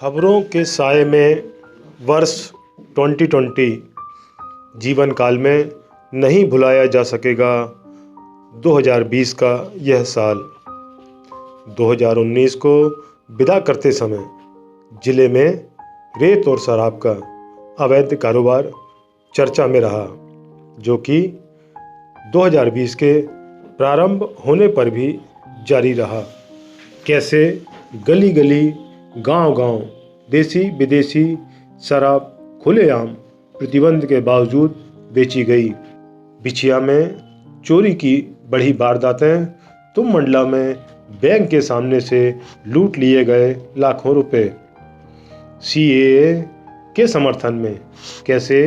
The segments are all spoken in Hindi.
खबरों के साए में वर्ष 2020 जीवन काल में नहीं भुलाया जा सकेगा 2020 का यह साल। 2019 को विदा करते समय जिले में रेत और शराब का अवैध कारोबार चर्चा में रहा, जो कि 2020 के प्रारंभ होने पर भी जारी रहा। कैसे गली गली, गांव-गांव देसी विदेशी शराब खुलेआम प्रतिबंध के बावजूद बेची गई। बिछिया में चोरी की बढ़ी वारदातें, तुम मंडला में बैंक के सामने से लूट लिए गए लाखों रुपए। सीएए के समर्थन में कैसे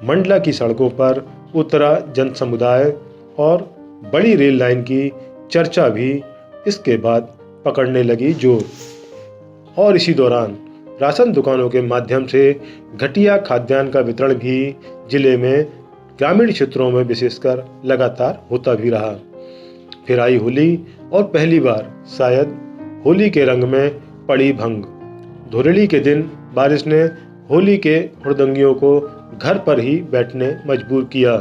मंडला की सड़कों पर उतरा जन समुदाय और बड़ी रेल लाइन की चर्चा भी इसके बाद पकड़ने लगी जोर। और इसी दौरान राशन दुकानों के माध्यम से घटिया खाद्यान्न का वितरण भी जिले में ग्रामीण क्षेत्रों में विशेषकर लगातार होता भी रहा। फिर आई होली और पहली बार शायद होली के रंग में पड़ी भंग। धुरेली के दिन बारिश ने होली के हुड़दंगियों को घर पर ही बैठने मजबूर किया।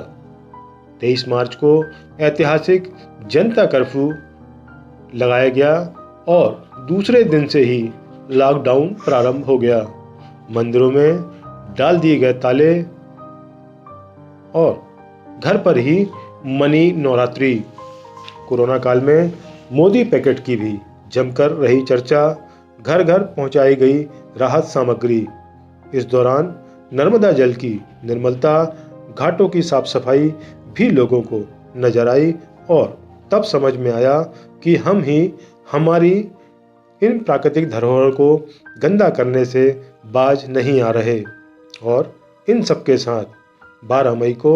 23 मार्च को ऐतिहासिक जनता कर्फ्यू लगाया गया और दूसरे दिन से ही लॉकडाउन प्रारंभ हो गया। मंदिरों में डाल दिए गए ताले और घर पर ही मनी नवरात्रि। कोरोना काल में मोदी पैकेट की भी जमकर रही चर्चा। घर घर पहुंचाई गई राहत सामग्री। इस दौरान नर्मदा जल की निर्मलता, घाटों की साफ सफाई भी लोगों को नजर आई और तब समझ में आया कि हम ही हमारी इन प्राकृतिक धरोहर को गंदा करने से बाज नहीं आ रहे। और इन सब के साथ 12 मई को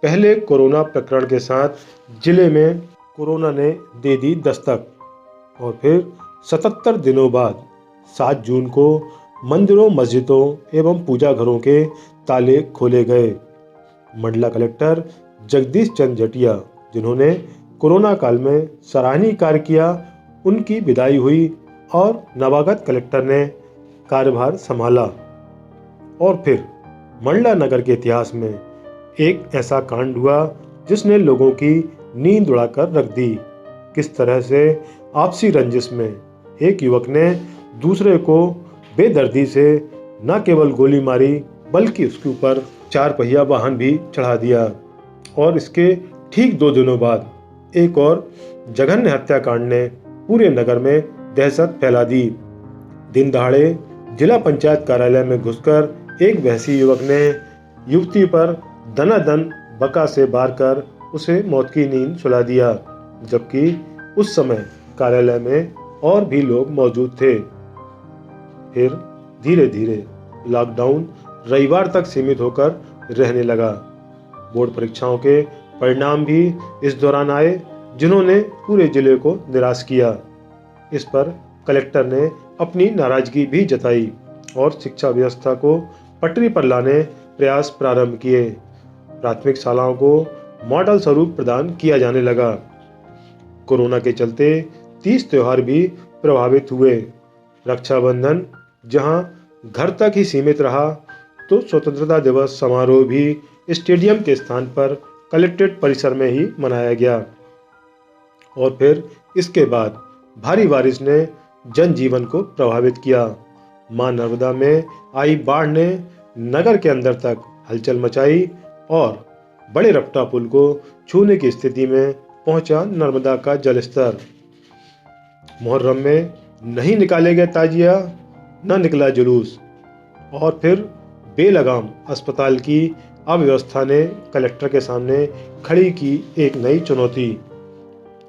पहले कोरोना प्रकरण के साथ जिले में कोरोना ने दे दी दस्तक और फिर 77 दिनों बाद 7 जून को मंदिरों, मस्जिदों एवं पूजा घरों के ताले खोले गए। मंडला कलेक्टर जगदीश चंद्र जटिया, जिन्होंने कोरोना काल में सराहनीय कार्य किया, उनकी विदाई हुई और नवागत कलेक्टर ने कार्यभार संभाला। और फिर मंडला नगर के इतिहास में एक ऐसा कांड हुआ जिसने लोगों की नींद उड़ाकर रख दी। किस तरह से आपसी रंजिश में एक युवक ने दूसरे को बेदर्दी से न केवल गोली मारी बल्कि उसके ऊपर 4 पहिया वाहन भी चढ़ा दिया। और इसके ठीक 2 दिनों बाद एक और जघन्य हत्याकांड ने पूरे नगर में दहशत फैला दी। दिन दहाड़े जिला पंचायत कार्यालय में घुसकर एक वहशी युवक ने युवती पर दनादन बका से वार कर उसे मौत की नींद सुला दिया, जबकि उस समय कार्यालय में और भी लोग मौजूद थे। फिर धीरे धीरे लॉकडाउन रविवार तक सीमित होकर रहने लगा। बोर्ड परीक्षाओं के परिणाम भी इस दौरान आए, जिन्होंने पूरे जिले को निराश किया। इस पर कलेक्टर ने अपनी नाराजगी भी जताई और शिक्षा व्यवस्था को पटरी पर लाने प्रयास प्रारंभ किए। प्राथमिक शालाओं को मॉडल स्वरूप प्रदान किया जाने लगा। कोरोना के चलते 30 त्योहार भी प्रभावित हुए। रक्षाबंधन जहां घर तक ही सीमित रहा, तो स्वतंत्रता दिवस समारोह भी स्टेडियम के स्थान पर कलेक्ट्रेट परिसर में ही मनाया गया। और फिर इसके बाद भारी बारिश ने जनजीवन को प्रभावित किया। मां नर्मदा में आई बाढ़ ने नगर के अंदर तक हलचल मचाई और बड़े रपटा पुल को छूने की स्थिति में पहुंचा नर्मदा का जलस्तर। मुहर्रम में नहीं निकाले गए ताजिया, न निकला जुलूस। और फिर बेलगाम अस्पताल की अव्यवस्था ने कलेक्टर के सामने खड़ी की एक नई चुनौती।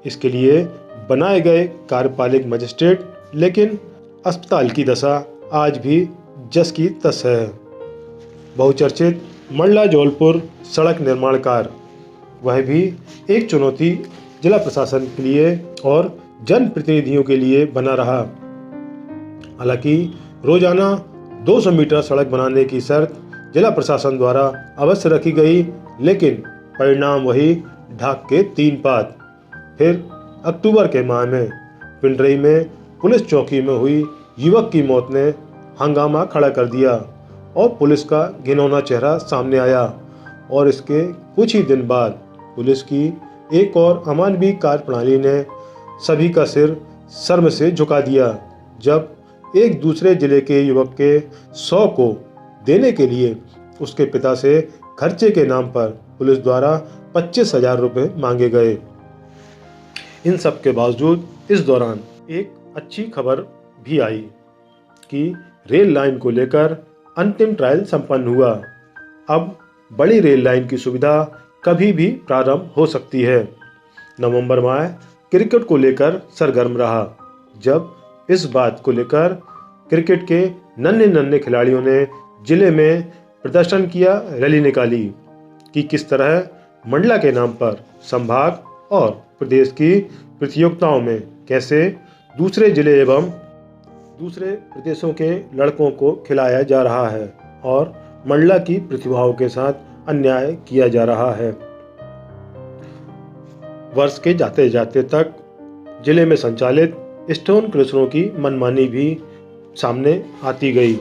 इसके लिए बनाए गए कार्यपालिक मजिस्ट्रेट, लेकिन अस्पताल की दशा आज भी जस की तस है। बहुचर्चित मंडला जौलपुर सड़क निर्माण कार्य, वह भी एक चुनौती जिला प्रशासन के लिए और जनप्रतिनिधियों के लिए बना रहा। हालांकि रोजाना 200 मीटर सड़क बनाने की शर्त जिला प्रशासन द्वारा अवश्य रखी गई, लेकिन परिणाम वही ढाक के 3 पात। फिर अक्टूबर के माह में पिंडरई में पुलिस चौकी में हुई युवक की मौत ने हंगामा खड़ा कर दिया और पुलिस का घिनौना चेहरा सामने आया। और इसके कुछ ही दिन बाद पुलिस की एक और अमानवीय कार्यप्रणाली ने सभी का सिर शर्म से झुका दिया, जब एक दूसरे जिले के युवक के 100 को देने के लिए उसके पिता से खर्चे के नाम पर पुलिस द्वारा 25,000 रुपये मांगे गए। इन सब के बावजूद इस दौरान एक अच्छी खबर भी आई कि रेल लाइन को लेकर अंतिम ट्रायल संपन्न हुआ। अब बड़ी रेल लाइन की सुविधा कभी भी प्रारंभ हो सकती है। नवंबर माह क्रिकेट को लेकर सरगर्म रहा, जब इस बात को लेकर क्रिकेट के नन्हे खिलाड़ियों ने जिले में प्रदर्शन किया, रैली निकाली कि किस तरह मंडला के नाम पर संभाग और प्रदेश की प्रतियोगिताओं में कैसे दूसरे जिले एवं दूसरे प्रदेशों के लड़कों को खिलाया जा रहा है और मंडला की प्रतिभाओं के साथ अन्याय किया जा रहा है। वर्ष के जाते जाते तक जिले में संचालित स्टोन क्रशरों की मनमानी भी सामने आती गई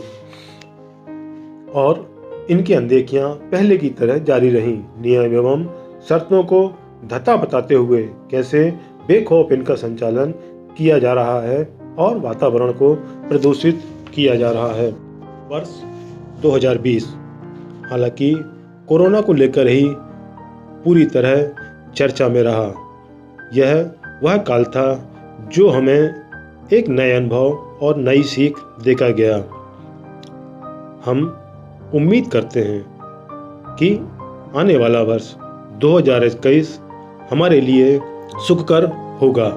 और इनकी अनदेखियां पहले की तरह जारी रहीं। नियम एवं शर्तों को धता बताते हुए कैसे बेखौफ इनका संचालन किया जा रहा है और वातावरण को प्रदूषित किया जा रहा है। वर्ष 2020 हालांकि कोरोना को लेकर ही पूरी तरह चर्चा में रहा। यह वह काल था जो हमें एक नए अनुभव और नई सीख देकर गया। हम उम्मीद करते हैं कि आने वाला वर्ष 2021 हमारे लिए सुखकर होगा।